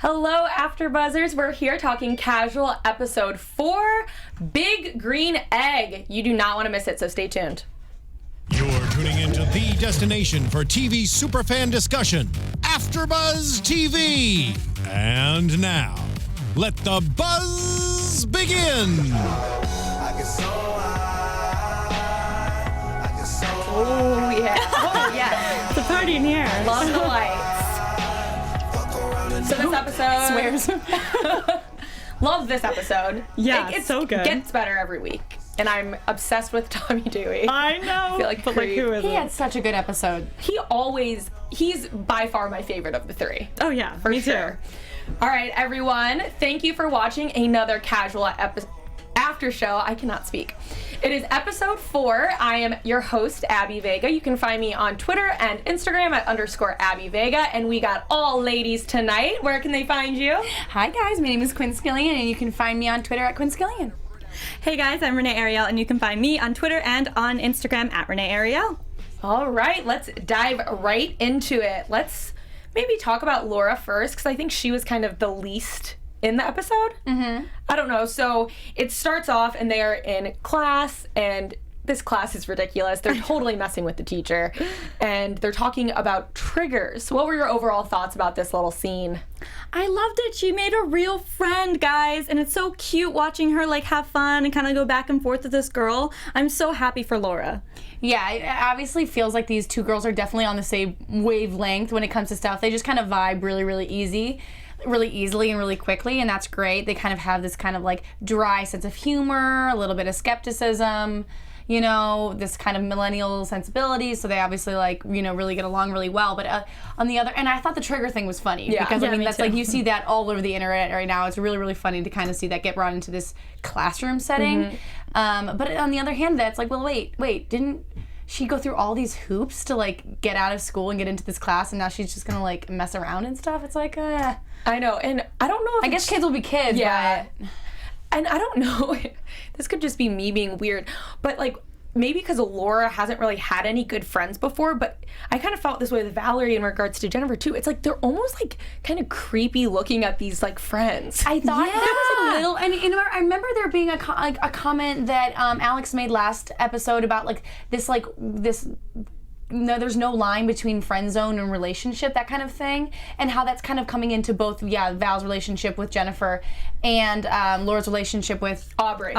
Hello, AfterBuzzers. We're here talking casual episode 4, Big Green Egg. You do not want to miss it, so stay tuned. You're tuning into the destination for TV superfan discussion, AfterBuzz TV. And now, let the buzz begin. Oh, yeah. Oh, yeah. It's a party in here. Love the lights. So this episode... Swears. Love this episode. Yeah, it's so good. It gets better every week. And I'm obsessed with Tommy Dewey. I know. I feel like, but like, who is He it? had such a good episode. He's by far my favorite of the 3. Oh yeah, For me sure. too. All right, everyone. Thank you for watching another casual after show. I cannot speak. It is episode 4. I am your host, Abby Vega. You can find me on Twitter and Instagram at _Abby Vega. And we got all ladies tonight. Where can they find you? Hi guys, my name is Quinn Scillian, and you can find me on Twitter at Quinn Scillian. Hey guys, I'm Renee Ariel, and you can find me on Twitter and on Instagram at Renee Ariel. All right, let's dive right into it. Let's maybe talk about Laura first, because I think she was kind of the least in the episode. Mm-hmm. I don't know. So it starts off and they are in class, and this class is ridiculous. They're totally messing with the teacher, and they're talking about triggers. What were your overall thoughts about this little scene? I loved it. She made a real friend, guys, and it's so cute watching her like have fun and kind of go back and forth with this girl. I'm so happy for Laura. Yeah, it obviously feels like these two girls are definitely on the same wavelength when it comes to stuff. They just kind of vibe really easily and really quickly, and that's great. They kind of have this kind of like dry sense of humor, a little bit of skepticism, you know, this kind of millennial sensibility, so they obviously like, you know, really get along really well. But on the other, and I thought the trigger thing was funny, because I mean, that's like, you see that all over the internet right now. It's really funny to kind of see that get brought into this classroom setting. But on the other hand, that's like, well, wait, didn't she go through all these hoops to like get out of school and get into this class, and now she's just gonna like mess around and stuff? It's like, I know, and I don't know if I guess kids will be kids, yeah. but... And I don't know, this could just be me being weird, but like, maybe because Laura hasn't really had any good friends before, but I kind of felt this way with Valerie in regards to Jennifer too. It's like they're almost like kind of creepy looking at these like friends. I thought there was a little, and you know, I remember there being a comment that Alex made last episode about like this no, there's no line between friend zone and relationship, that kind of thing, and how that's kind of coming into both, Val's relationship with Jennifer and Laura's relationship with Aubrey.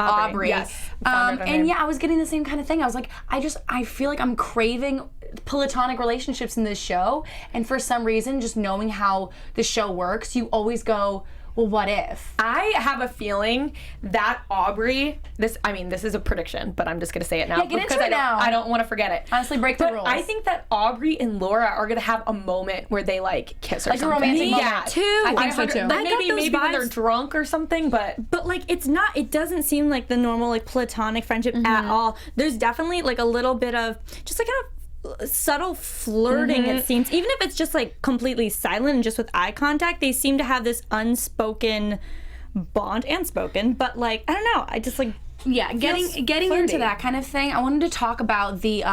Yes. And yeah, I was getting the same kind of thing. I was like, I feel like I'm craving platonic relationships in this show, and for some reason, just knowing how the show works, you always go, well, what if? I have a feeling that Aubrey, this is a prediction, but I'm just going to say it now. Yeah, get into it now. I don't want to forget it. Honestly, break the rules. I think that Aubrey and Laura are going to have a moment where they like kiss or like something. A romantic moment. Yeah, too. I think so too. Like maybe when they're drunk or something, but like it's not, it doesn't seem like the normal like platonic friendship at all. There's definitely like a little bit of just like kind of subtle flirting, it seems. Even if it's just like completely silent and just with eye contact, they seem to have this unspoken bond, and spoken, but like, I don't know, I just like, yeah, getting into that kind of thing. I wanted to talk about the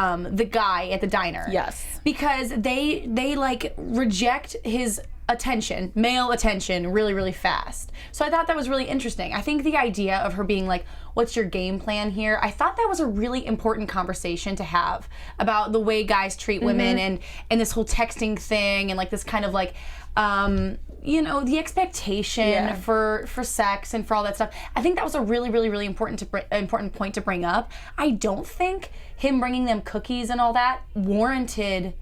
guy at the diner. Yes. Because they like reject his attention, male attention, really fast. So I thought that was really interesting. I think the idea of her being like, what's your game plan here? I thought that was a really important conversation to have about the way guys treat women and this whole texting thing and like this kind of like, you know, the expectation for sex and for all that stuff. I think that was a really important point to bring up. I don't think him bringing them cookies and all that warranted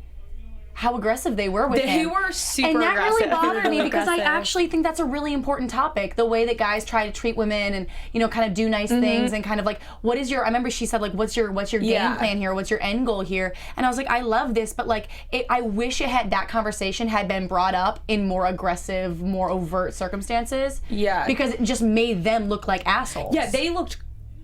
how aggressive they were with him. They were super aggressive. And that aggressive. really bothered me because I actually think that's a really important topic, the way that guys try to treat women and, you know, kind of do nice things and kind of like, what is your, I remember she said like, what's your game plan here? What's your end goal here? And I was like, I love this, but like, I wish that conversation had been brought up in more aggressive, more overt circumstances. Yeah. Because it just made them look like assholes. Yeah, they looked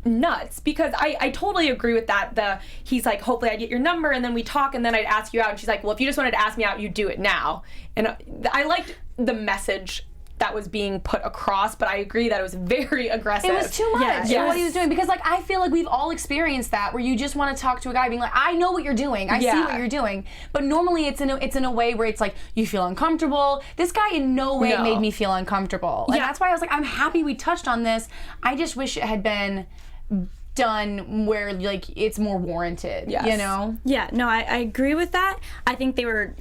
nuts, because I totally agree with that. He's like, hopefully I get your number and then we talk and then I'd ask you out, and she's like, well, if you just wanted to ask me out, you do it now. And I liked the message that was being put across, but I agree that it was very aggressive. It was too much what he was doing, because like I feel like we've all experienced that, where you just want to talk to a guy being like, I know what you're doing, I see what you're doing, but normally it's in a way where it's like you feel uncomfortable. This guy in no way made me feel uncomfortable, and that's why I was like, I'm happy we touched on this. I just wish it had been done where like it's more warranted, you know? Yeah, no, I agree with that. I think they were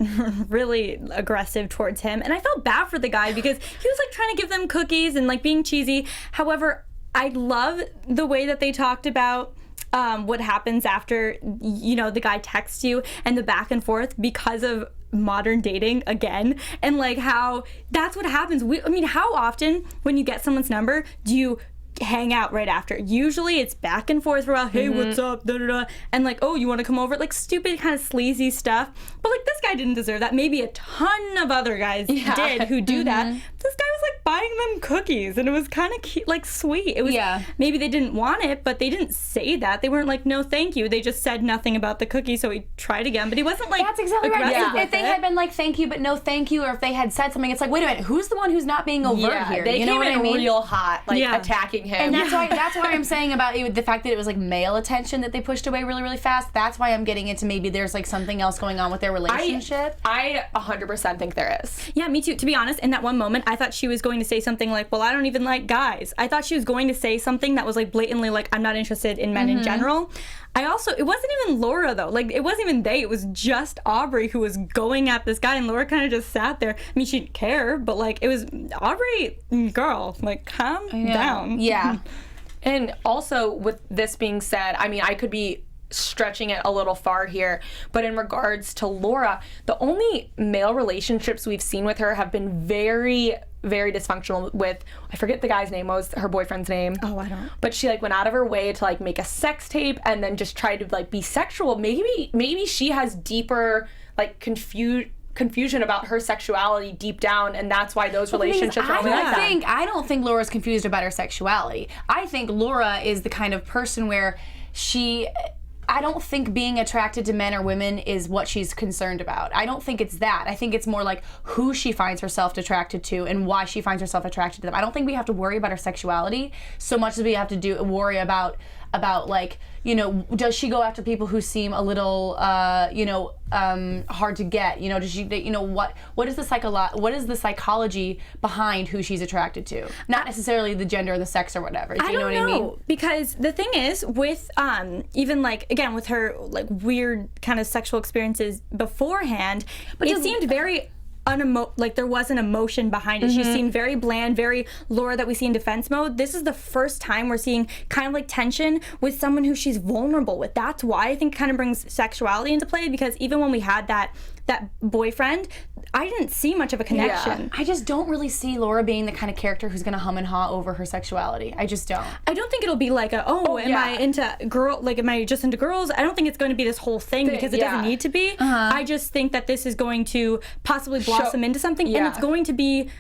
really aggressive towards him, and I felt bad for the guy because he was like trying to give them cookies and like being cheesy. However, I love the way that they talked about what happens after, you know, the guy texts you and the back and forth because of modern dating again, and like how that's what happens. I mean, how often when you get someone's number do you hang out right after? Usually it's back and forth for a while. Hey, what's up? Da, da, da. And like, oh, you want to come over? Like stupid kind of sleazy stuff. But like this guy didn't deserve that. Maybe a ton of other guys did who do that. This guy was like buying them cookies, and it was kind of cute, like sweet. It was maybe they didn't want it, but they didn't say that. They weren't like, no, thank you. They just said nothing about the cookie, so he tried again. But he wasn't like that's exactly right. If they had been like thank you, but no thank you, or if they had said something, it's like, wait a minute, who's the one who's not being overt here? They you know came what in I mean? real hot, like attacking him. And that's why I'm saying about it, the fact that it was like male attention that they pushed away really, really fast. That's why I'm getting into maybe there's like something else going on with their relationship. I 100% think there is. Yeah, me too. To be honest, in that one moment, I thought she was going to say something like, well, I don't even like guys. I thought she was going to say something that was like blatantly like, I'm not interested in men in general. It wasn't even Laura though. Like, it wasn't even they. It was just Aubrey who was going at this guy, and Laura kind of just sat there. I mean, she didn't care, but like, it was Aubrey, girl, like, calm down. Yeah. And also, with this being said, I mean, I could be stretching it a little far here, but in regards to Laura, the only male relationships we've seen with her have been very, very dysfunctional. With, I forget the guy's name, what was her boyfriend's name? Oh, I don't. But she like went out of her way to like make a sex tape and then just tried to like be sexual. Maybe she has deeper like confusion about her sexuality deep down, and that's why those relationships are only like that. I don't think Laura's confused about her sexuality. I think Laura is the kind of person where I don't think being attracted to men or women is what she's concerned about. I don't think it's that. I think it's more like who she finds herself attracted to and why she finds herself attracted to them. I don't think we have to worry about her sexuality so much as we have to worry about like, you know, does she go after people who seem a little, hard to get? You know, does she, you know, what is the psychology behind who she's attracted to? Not necessarily the gender or the sex or whatever. Do you know what I mean? Because the thing is, with even like, again, with her like weird kind of sexual experiences beforehand, but it seemed very like there wasn't emotion behind it. She seemed very bland, very Laura that we see in defense mode. This is the first time we're seeing kind of like tension with someone who she's vulnerable with. That's why I think it kind of brings sexuality into play, because even when we had that boyfriend, I didn't see much of a connection. I just don't really see Laura being the kind of character who's gonna hum and haw over her sexuality. I just don't. I don't think it'll be like am I just into girls? I don't think it's going to be this whole thing because it doesn't need to be. I just think that this is going to possibly blossom into something, and it's going to be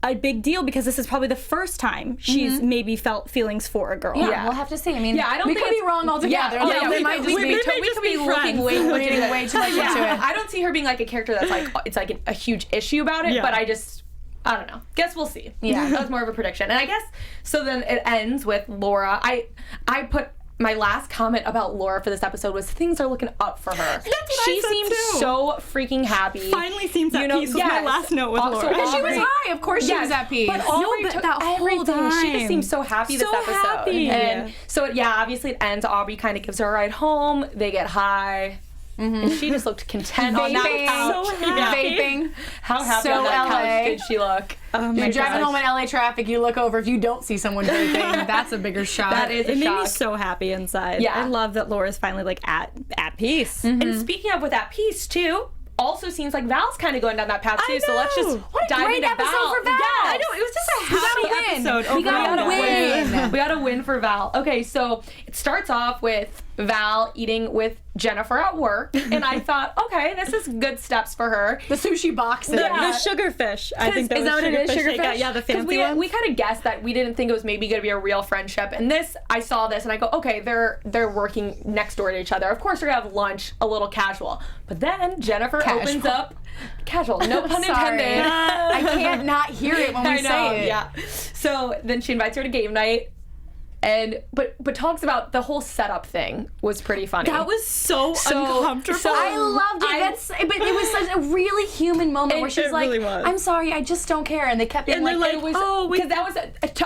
a big deal because this is probably the first time she's maybe felt feelings for a girl. Yeah, we'll have to see. I mean, we could be wrong altogether. We might just be looking way too much into it. I don't see her being like a character that's like, it's like a huge issue about it, but I don't know. Guess we'll see. Yeah. That was more of a prediction. And I guess, so then it ends with Laura. I put my last comment about Laura for this episode was things are looking up for her. That's what she I said seemed too. so freaking happy. Finally seems at peace was my last note with Laura. Because she was high. Of course she was at peace. But that whole time. She just seemed so happy this episode. Happy. And so, obviously it ends. Aubrey kind of gives her a ride home. They get high. And she just looked content on that couch. So happy. Vaping. How happy So on that LA. couch did she look? You're driving home in LA traffic, you look over, if you don't see someone vaping, that's a bigger shock. That is a It made shock. me so happy inside. Yeah. I love that Laura's finally like at peace. And speaking of with that piece too, also seems like Val's kind of going down that path too. So let's just dive great into episode Val. for Val. Yeah, I know, it was just a happy episode. We gotta win. We got to win for Val. Okay, so it starts off with Val eating with Jennifer at work, and I thought, okay, this is good steps for her. The sushi box. The sugarfish. I think that is was that what it is? Sugarfish. Yeah, the fancy one. We kind of guessed that we didn't think it was maybe going to be a real friendship. And this, I saw this and I go, okay, they're working next door to each other. Of course, they're going to have lunch, a little casual. But then Jennifer opens up. Casual, no pun intended. I can't not hear it when we say it. Yeah. So then she invites her to game night. And but talks about the whole setup thing was pretty funny. That was so uncomfortable. I loved it. But it was such a really human moment where she's like, really was. "I'm sorry, I just don't care," and they kept being And like, they're like, because that was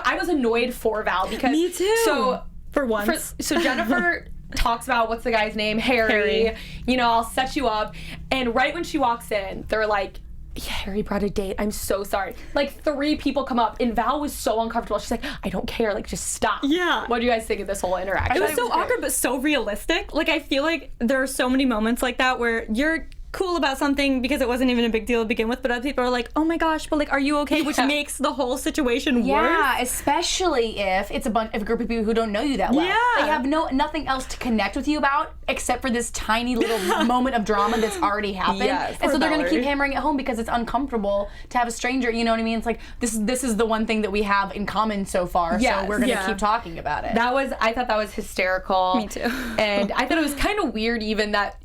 I was annoyed for Val because Me too. So For once. so Jennifer talks about what's the guy's name, Harry. You know, I'll set you up, and right when she walks in, they're like, yeah, Harry brought a date. I'm so sorry. Like 3 people come up, and Val was so uncomfortable. She's like, I don't care. Like, just stop. Yeah. What do you guys think of this whole interaction? It was so awkward, but so realistic. Like, I feel like there are so many moments like that where you're cool about something because it wasn't even a big deal to begin with, but other people are like, oh my gosh, but like, are you okay? Which makes the whole situation worse. Yeah, especially if it's a group of people who don't know you that well. Yeah. They have nothing else to connect with you about except for this tiny little moment of drama that's already happened. Yes. And so they're going to Valerie. keep hammering it home because it's uncomfortable to have a stranger, you know what I mean? It's like, this is the one thing that we have in common so far, Yes. so we're going to Yeah. keep talking about it. I thought that was hysterical. Me too. And I thought it was kind of weird even that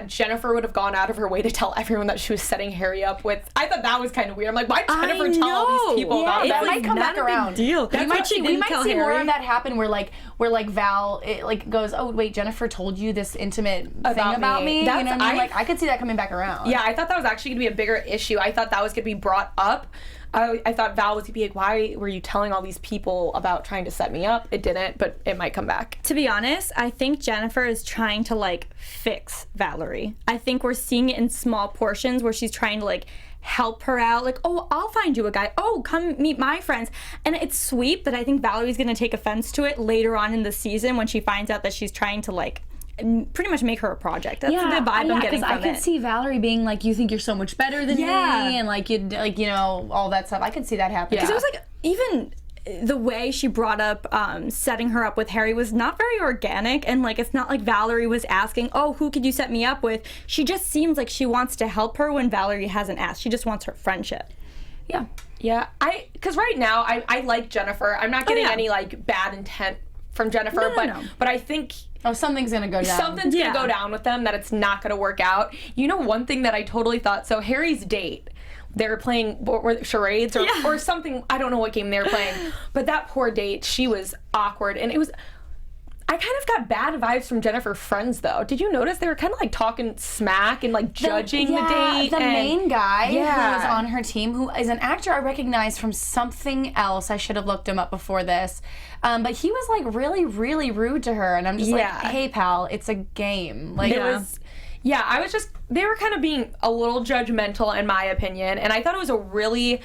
Jennifer would have gone out of her way to tell everyone that she was setting Harry up with. I thought that was kind of weird. I'm like, why did Jennifer tell all these people about that that? might come back around. Deal. We might see Harry. more of that happen where Val goes, oh wait, Jennifer told you this intimate thing about me. You know what I mean? Like I could see that coming back around. Yeah, I thought that was actually going to be a bigger issue. I thought that was going to be brought up. I thought Val was going to be like, why were you telling all these people about trying to set me up? It didn't, but it might come back. To be honest, I think Jennifer is trying to like fix Valerie. I think we're seeing it in small portions where she's trying to like help her out. Like, oh, I'll find you a guy. Oh, come meet my friends. And it's sweet, but I think Valerie's going to take offense to it later on in the season when she finds out that she's trying to like pretty much make her a project. That's the vibe I'm getting from it. I could see Valerie being like, you think you're so much better than me, and like you know all that stuff. I could see that happening. Because it was like even the way she brought up setting her up with Harry was not very organic, and like it's not like Valerie was asking, oh, who could you set me up with? She just seems like she wants to help her when Valerie hasn't asked. She just wants her friendship. Yeah, because right now I like Jennifer. I'm not getting any like bad intent from Jennifer, but I think something's gonna go down. Something's gonna go down with them, that it's not gonna work out. You know, one thing that I totally thought, so Harry's date, they were playing charades or something. I don't know what game they were playing, but that poor date, she was awkward, and it was. I kind of got bad vibes from Jennifer's friends, though. Did you notice they were kind of like talking smack and like judging the date? The main guy who Yeah. was on her team, who is an actor I recognize from something else. I should have looked him up before this. But he was like really, really rude to her. And I'm just like, hey, pal, it's a game. Like, it was. Yeah, I was just. They were kind of being a little judgmental, in my opinion. And I thought it was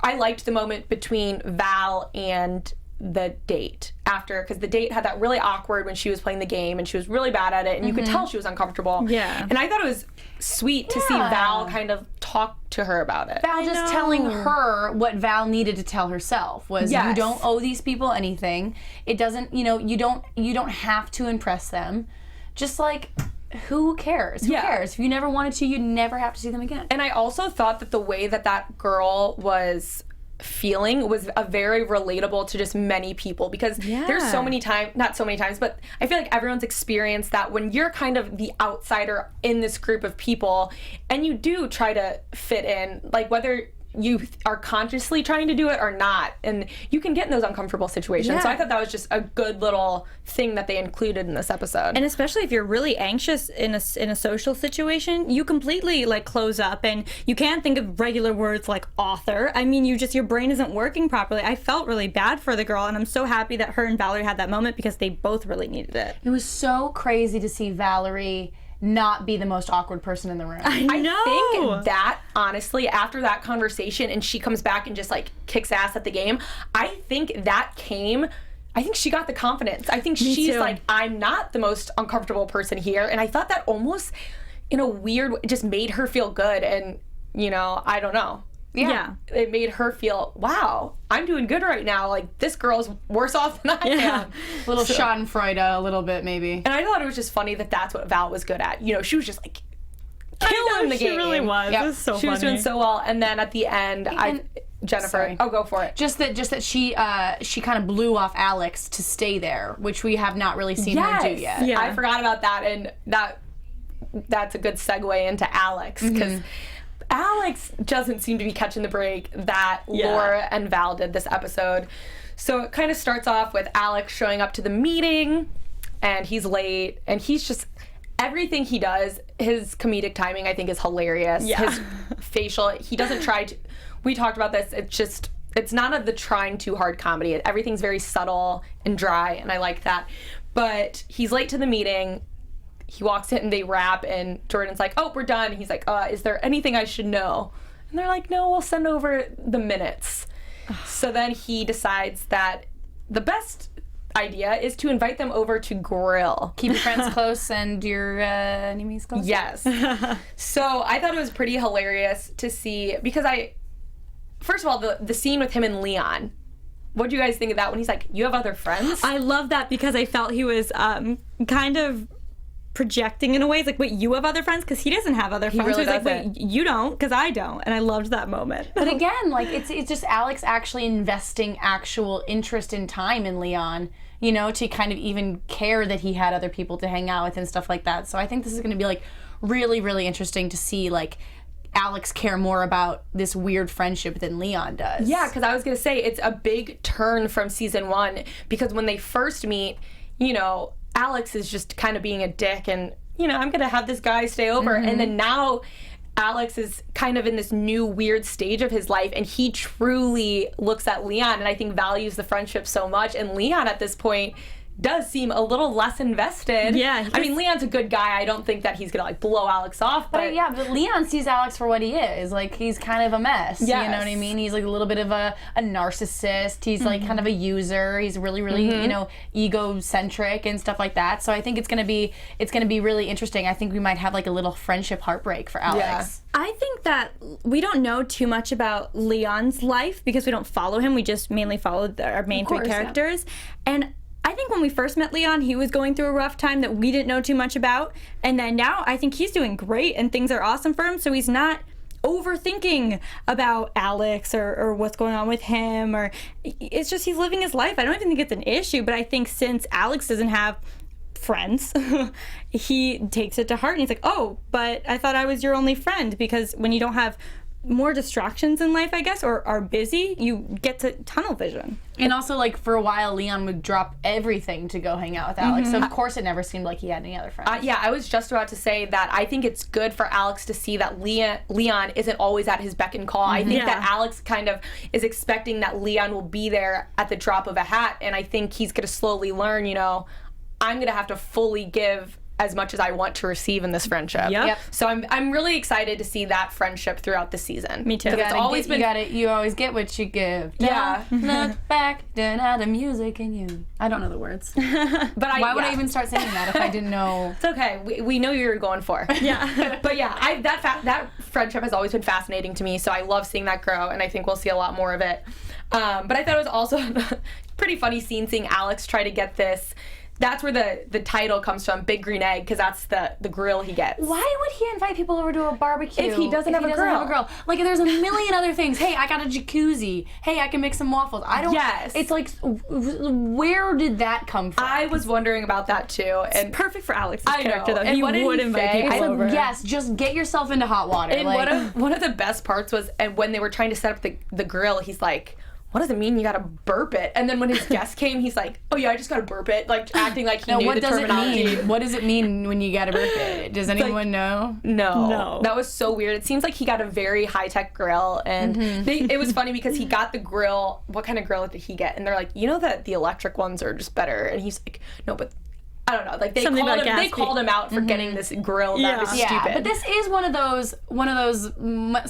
I liked the moment between Val and the date after, because the date had that really awkward when she was playing the game and she was really bad at it, and you could tell she was uncomfortable. Yeah. And I thought it was sweet to see Val kind of talk to her about it. Val just telling her what Val needed to tell herself was, you don't owe these people anything. It doesn't, you don't have to impress them. Just like, who cares? Who cares? If you never wanted to, you never have to see them again. And I also thought that the way that girl was feeling was a very relatable to just many people, because there's so many times, not so many times, but I feel like everyone's experienced that when you're kind of the outsider in this group of people and you do try to fit in, like whether you are consciously trying to do it or not, and you can get in those uncomfortable situations. So I thought that was just a good little thing that they included in this episode. And especially if you're really anxious in a social situation, you completely like close up and you can't think of regular words like author. I mean, your brain isn't working properly. I felt really bad for the girl, and I'm so happy that her and Valerie had that moment because they both really needed it. It was so crazy to see Valerie not be the most awkward person in the room. I know. I think that, honestly, after that conversation and she comes back and just like kicks ass at the game, I think she got the confidence. I think she's like, I'm not the most uncomfortable person here. And I thought that almost in a weird way just made her feel good. And, I don't know. Yeah. It made her feel, wow, I'm doing good right now. Like, this girl's worse off than I am. A little schadenfreude, a little bit, maybe. And I thought it was just funny that that's what Val was good at. You know, she was just like killing the game. She really was. Yep. It was so She was funny. doing so well. And then at the end, Jennifer, Sorry. go for it. Just that she kind of blew off Alex to stay there, which we have not really seen her do yet. Yeah. I forgot about that, and that's a good segue into Alex, because Alex doesn't seem to be catching the break that Laura and Val did this episode. So it kind of starts off with Alex showing up to the meeting, and he's late, and he's just, everything he does, his comedic timing, I think, is hilarious. Yeah. His facial, he doesn't try to, we talked about this, it's none of the trying too hard comedy. Everything's very subtle and dry, and I like that. But he's late to the meeting. He walks in and they wrap, and Jordan's like, oh, we're done. He's like, is there anything I should know? And they're like, no, we'll send over the minutes. So then he decides that the best idea is to invite them over to grill. Keep your friends close and your enemies close. Yes. So I thought it was pretty hilarious to see, because first of all, the scene with him and Leon. What do you guys think of that when he's like, you have other friends? I love that because I felt he was kind of projecting in a way. It's like, wait, you have other friends? Because he doesn't have other friends. really So he's like, doesn't. wait, you don't? Because I don't. And I loved that moment. But again, like it's just Alex actually investing actual interest and time in Leon, you know, to kind of even care that he had other people to hang out with and stuff like that. So I think this is going to be like really, really interesting to see like Alex care more about this weird friendship than Leon does. Yeah, because I was going to say, it's a big turn from season 1, because when they first meet, you know, Alex is just kind of being a dick and, you know, I'm going to have this guy stay over. And then now Alex is kind of in this new weird stage of his life, and he truly looks at Leon and I think values the friendship so much. And Leon at this point does seem a little less invested. Yeah. I mean, Leon's a good guy. I don't think that he's going to like blow Alex off. But But Leon sees Alex for what he is. Like, he's kind of a mess. Yes. You know what I mean? He's like a little bit of a narcissist. He's like kind of a user. He's really, really, you know, egocentric and stuff like that. So I think it's gonna be really interesting. I think we might have like a little friendship heartbreak for Alex. I think that we don't know too much about Leon's life because we don't follow him. We just mainly follow our main three characters. And I think when we first met Leon, he was going through a rough time that we didn't know too much about. And then now I think he's doing great and things are awesome for him. So he's not overthinking about Alex or what's going on with him. Or it's just he's living his life. I don't even think it's an issue. But I think since Alex doesn't have friends, he takes it to heart. And he's like, oh, but I thought I was your only friend. Because when you don't have more distractions in life, I guess, or are busy, you get to tunnel vision. And also, like, for a while, Leon would drop everything to go hang out with Alex. So, of course, it never seemed like he had any other friends. yeah, I was just about to say that I think it's good for Alex to see that Leon isn't always at his beck and call. I think that Alex kind of is expecting that Leon will be there at the drop of a hat, and I think he's going to slowly learn, you know, I'm going to have to fully give as much as I want to receive in this friendship. Yep. So I'm really excited to see that friendship throughout the season. Me too. It's always been. You always get what you give. Yeah. Don't look back, don't have the music in you. I don't know the words. But Why would I even start singing that if I didn't know? It's okay. We know you're going for. Yeah. But yeah, that friendship has always been fascinating to me. So I love seeing that grow, and I think we'll see a lot more of it. But I thought it was also a pretty funny scene seeing Alex try to get this. That's where the title comes from, Big Green Egg, because that's the grill he gets. Why would he invite people over to a barbecue If he doesn't have a grill? Like, there's a million other things. Hey, I got a jacuzzi. Hey, I can make some waffles. I don't. Yes. It's like, where did that come from? I was wondering about that too. And Perfect for Alex's I know. character, though. And He what did would he invite say? people I said, over. Yes, just get yourself into hot water. And like, one of the best parts was, and when they were trying to set up the grill, he's like, what does it mean you gotta burp it? And then when his guest came, he's like, oh yeah, I just gotta burp it, like acting like he knew what the does terminology. it mean? What does it mean when you got a birthday? Does anyone know? No, that was so weird. It seems like he got a very high-tech grill, and it was funny because he got the grill. What kind of grill did he get? And they're like, you know that the electric ones are just better. And he's like, no, but I don't know. Like they called him out for getting this grill that was stupid. But this is one of those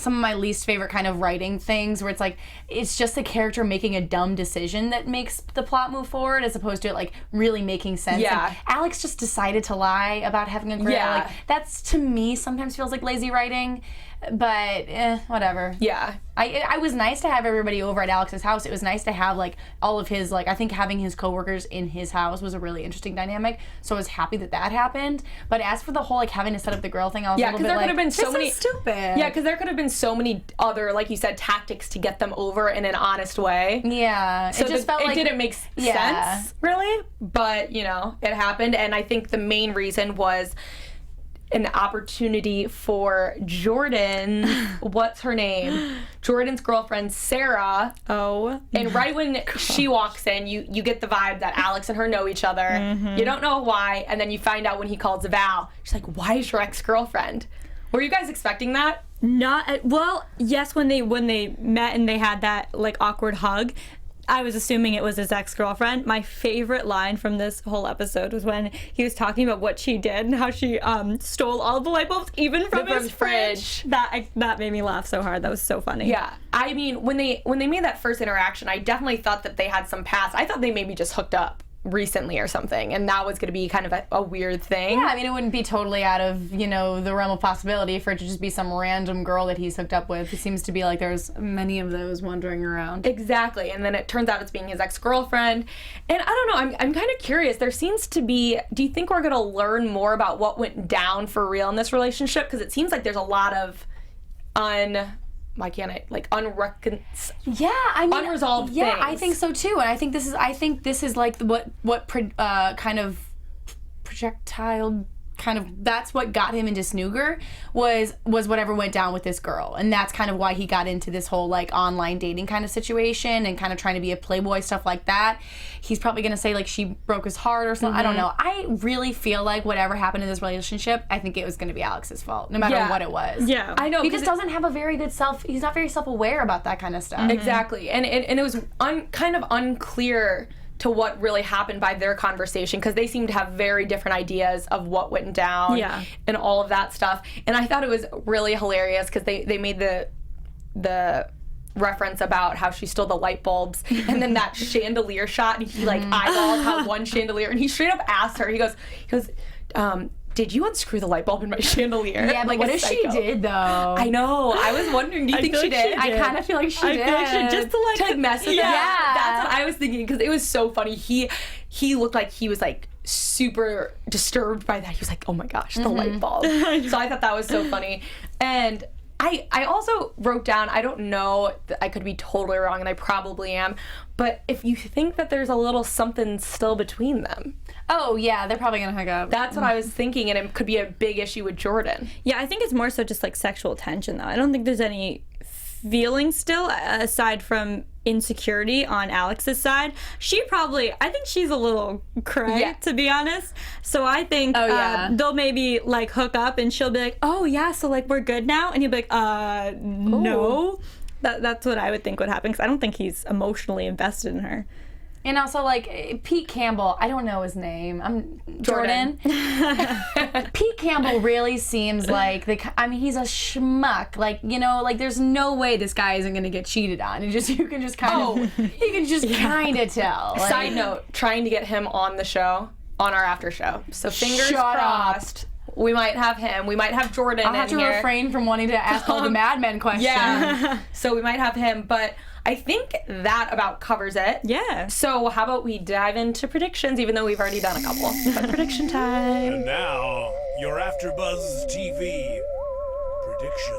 some of my least favorite kind of writing things where it's like it's just the character making a dumb decision that makes the plot move forward as opposed to it like really making sense. Yeah. And Alex just decided to lie about having a grill. Yeah. Like that's to me sometimes feels like lazy writing. But whatever. Yeah, I was nice to have everybody over at Alex's house. It was nice to have like all of his, like, I think having his coworkers in his house was a really interesting dynamic. So I was happy that happened. But as for the whole like having to set up the girl thing, I was a little bit there like, could have been so many stupid. Yeah, because there could have been so many other, like you said, tactics to get them over in an honest way. Yeah, So it just felt it like didn't make sense, really. But you know, it happened, and I think the main reason was an opportunity for Jordan. What's her name? Jordan's girlfriend, Sarah. Oh. And right when she walks in, you get the vibe that Alex and her know each other. You don't know why, and then you find out when he calls Val. She's like, "Why is your ex-girlfriend?" Were you guys expecting that? Not well. Yes, when they met and they had that like awkward hug, I was assuming it was his ex-girlfriend. My favorite line from this whole episode was when he was talking about what she did and how she stole all the light bulbs, even from his fridge. That made me laugh so hard. That was so funny. Yeah, I mean, when they made that first interaction, I definitely thought that they had some past. I thought they maybe just hooked up recently or something, and that was going to be kind of a weird thing. Yeah, I mean, it wouldn't be totally out of, you know, the realm of possibility for it to just be some random girl that he's hooked up with. It seems to be like there's many of those wandering around. Exactly, and then it turns out it's being his ex-girlfriend. And I don't know, I'm kind of curious. There seems to be, do you think we're going to learn more about what went down for real in this relationship? Because it seems like there's a lot of unresolved Yeah, things. I think so too, and I think this is like what kind of projectile kind of, that's what got him into snooger was whatever went down with this girl, and that's kind of why he got into this whole like online dating kind of situation and kind of trying to be a playboy, stuff like that. He's probably gonna say like she broke his heart or something. I don't know. I really feel like whatever happened in this relationship, I think it was gonna be Alex's fault, no matter what it was. Yeah, I know, he just doesn't have a very good he's not very self-aware about that kind of stuff. Exactly, and it was kind of unclear to what really happened by their conversation, because they seem to have very different ideas of what went down and all of that stuff. And I thought it was really hilarious because they made the reference about how she stole the light bulbs, and then that chandelier shot, and he like eyeballs how one chandelier, and he straight up asked her, he goes, did you unscrew the light bulb in my chandelier? Yeah, but like what if she did, though? I know. I was wondering, do you think she did? I kind of feel like she did. I feel like she just to like mess with Yeah. them. That's what I was thinking, because it was so funny. He looked like he was like super disturbed by that. He was like, oh my gosh, the light bulb. So I thought that was so funny. And I also wrote down, I don't know, I could be totally wrong, and I probably am, but if you think that there's a little something still between them. Oh, yeah, they're probably going to hook up. That's what I was thinking, and it could be a big issue with Jordan. Yeah, I think it's more so just like sexual tension, though. I don't think there's any feeling still, aside from insecurity on Alex's side. I think she's a little cray, to be honest. So I think they'll maybe like hook up, and she'll be like, oh yeah, so like we're good now, and he'll be like, no. That's what I would think would happen, because I don't think he's emotionally invested in her. And also, like, Pete Campbell, I don't know his name. I'm Jordan. Pete Campbell really seems like, he's a schmuck. Like, you know, like, there's no way this guy isn't going to get cheated on. You can just kind of tell. Like, Side note, trying to get him on the show, on our after show. So fingers crossed. We might have him. We might have Jordan I'll have to refrain from wanting to ask all the Mad Men questions. Yeah. So we might have him, but I think that about covers it. Yeah. So how about we dive into predictions, even though we've already done a couple. But prediction time. And now, your AFTERBUZZ TV predictions.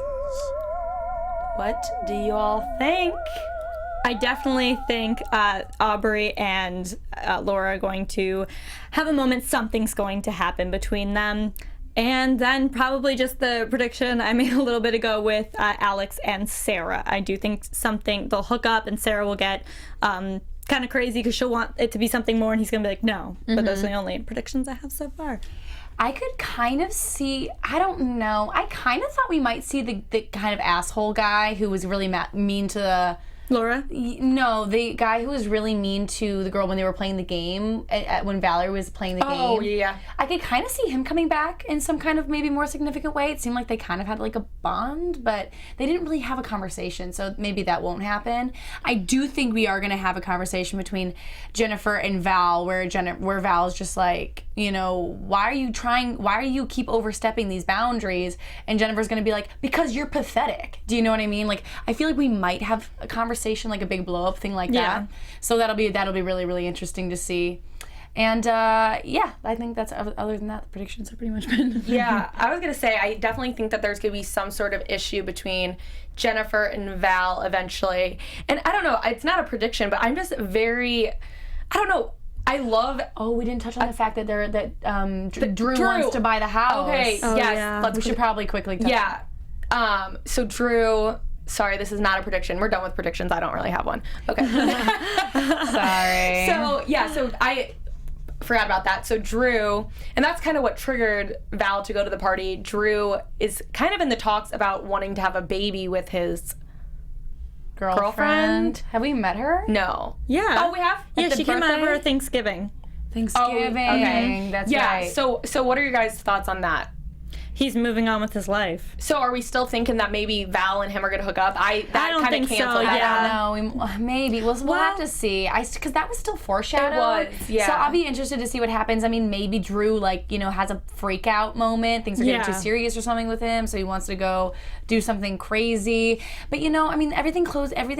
What do you all think? I definitely think Aubrey and Laura are going to have a moment. Something's going to happen between them. And then probably just the prediction I made a little bit ago with Alex and Sarah. I do think they'll hook up, and Sarah will get kind of crazy because she'll want it to be something more, and he's going to be like, no. But those are the only predictions I have so far. I could kind of see, I don't know, I kind of thought we might see the kind of asshole guy who was really mean to Laura? No, the guy who was really mean to the girl when they were playing the game, when Valerie was playing the game. Oh, yeah. I could kind of see him coming back in some kind of maybe more significant way. It seemed like they kind of had like a bond, but they didn't really have a conversation, so maybe that won't happen. I do think we are going to have a conversation between Jennifer and Val, where Val's just like, you know, why are you keep overstepping these boundaries? And Jennifer's going to be like, because you're pathetic. Do you know what I mean? Like, I feel like we might have a conversation, like a big blow up thing like that. So that'll be really, really interesting to see. And yeah, I think that's, other than that, the predictions have pretty much been. Yeah, I was gonna say, I definitely think that there's gonna be some sort of issue between Jennifer and Val eventually. And I don't know, it's not a prediction, but I'm just I don't know. I love. Oh, we didn't touch on the fact that Drew wants to buy the house. Okay, Oh, yes. yeah. We should probably quickly touch Yeah. So Drew. Sorry, this is not a prediction. We're done with predictions. I don't really have one. Okay. Sorry. So yeah. So I forgot about that. So Drew, and that's kind of what triggered Val to go to the party. Drew is kind of in the talks about wanting to have a baby with his girlfriend. Have we met her? No. Yeah. Oh, we have? Yeah, At the she came birthday? over Thanksgiving. Thanksgiving. Okay. That's Yeah. right. So what are your guys' thoughts on that? He's moving on with his life. So are we still thinking that maybe Val and him are gonna hook up? I don't kinda think so, canceled that. yeah. I don't know. Maybe we'll have to see. Because that was still foreshadowed. It was, yeah. So I'll be interested to see what happens. I mean, maybe Drew has a freak out moment. Things are getting too serious or something with him, so he wants to go do something crazy. But I mean, everything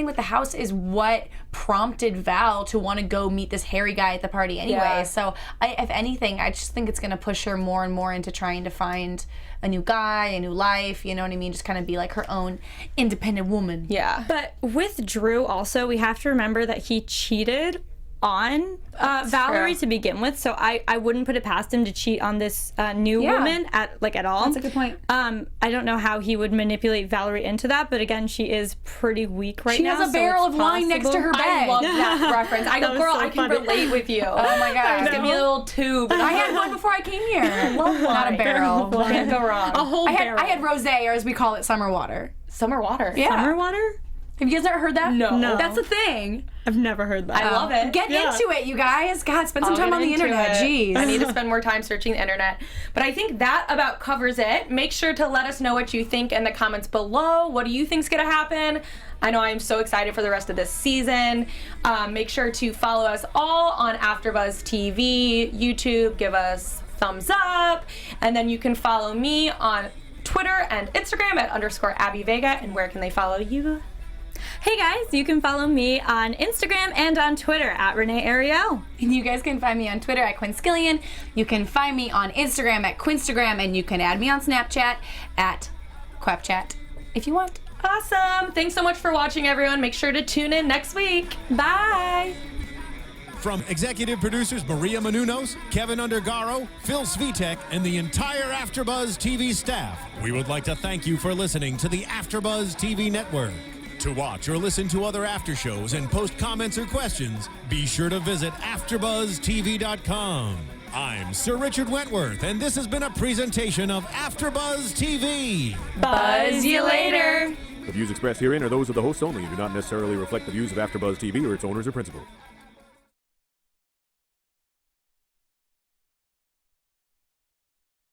with the house is what prompted Val to want to go meet this hairy guy at the party anyway. Yeah. So if anything, I just think it's going to push her more and more into trying to find a new guy, a new life, you know what I mean? Just kind of be like her own independent woman. Yeah. But with Drew also, we have to remember that he cheated on Valerie to begin with, so I wouldn't put it past him to cheat on this new woman at all. That's a good point. I don't know how he would manipulate Valerie into that, but again, she is pretty weak right She now. has a barrel of wine next to her bed. I love that reference. I go, That was girl, so I can funny. relate with you. Oh my God. Just give me a little tube. I had one before I came here. I love wine. Not a barrel. Can't go wrong. A whole barrel. I had rosé, or as we call it, summer water. Summer water. Yeah. Summer water? Have you guys ever heard that? No. That's the thing. I've never heard that. I love it. Get into it, you guys. God, spend some I'll time get on the into internet. it. Jeez. I need to spend more time searching the internet. But I think that about covers it. Make sure to let us know what you think in the comments below. What do you think's gonna happen? I know I'm so excited for the rest of this season. Make sure to follow us all on AfterBuzz TV, YouTube. Give us thumbs up, and then you can follow me on Twitter and Instagram at _Abby Vega. And where can they follow you? Hey guys, you can follow me on Instagram and on Twitter at Renee Ariel. And you guys can find me on Twitter at Quinn Scillian. You can find me on Instagram at Quinstagram, and you can add me on Snapchat at QuapChat if you want. Awesome. Thanks so much for watching, everyone. Make sure to tune in next week. Bye. From executive producers Maria Menounos, Kevin Undergaro, Phil Svitek, and the entire AfterBuzz TV staff, we would like to thank you for listening to the AfterBuzz TV network. To watch or listen to other after shows and post comments or questions, be sure to visit AfterBuzzTV.com. I'm Sir Richard Wentworth, and this has been a presentation of AfterBuzz TV. Buzz you later. The views expressed herein are those of the hosts only and do not necessarily reflect the views of AfterBuzz TV or its owners or principals.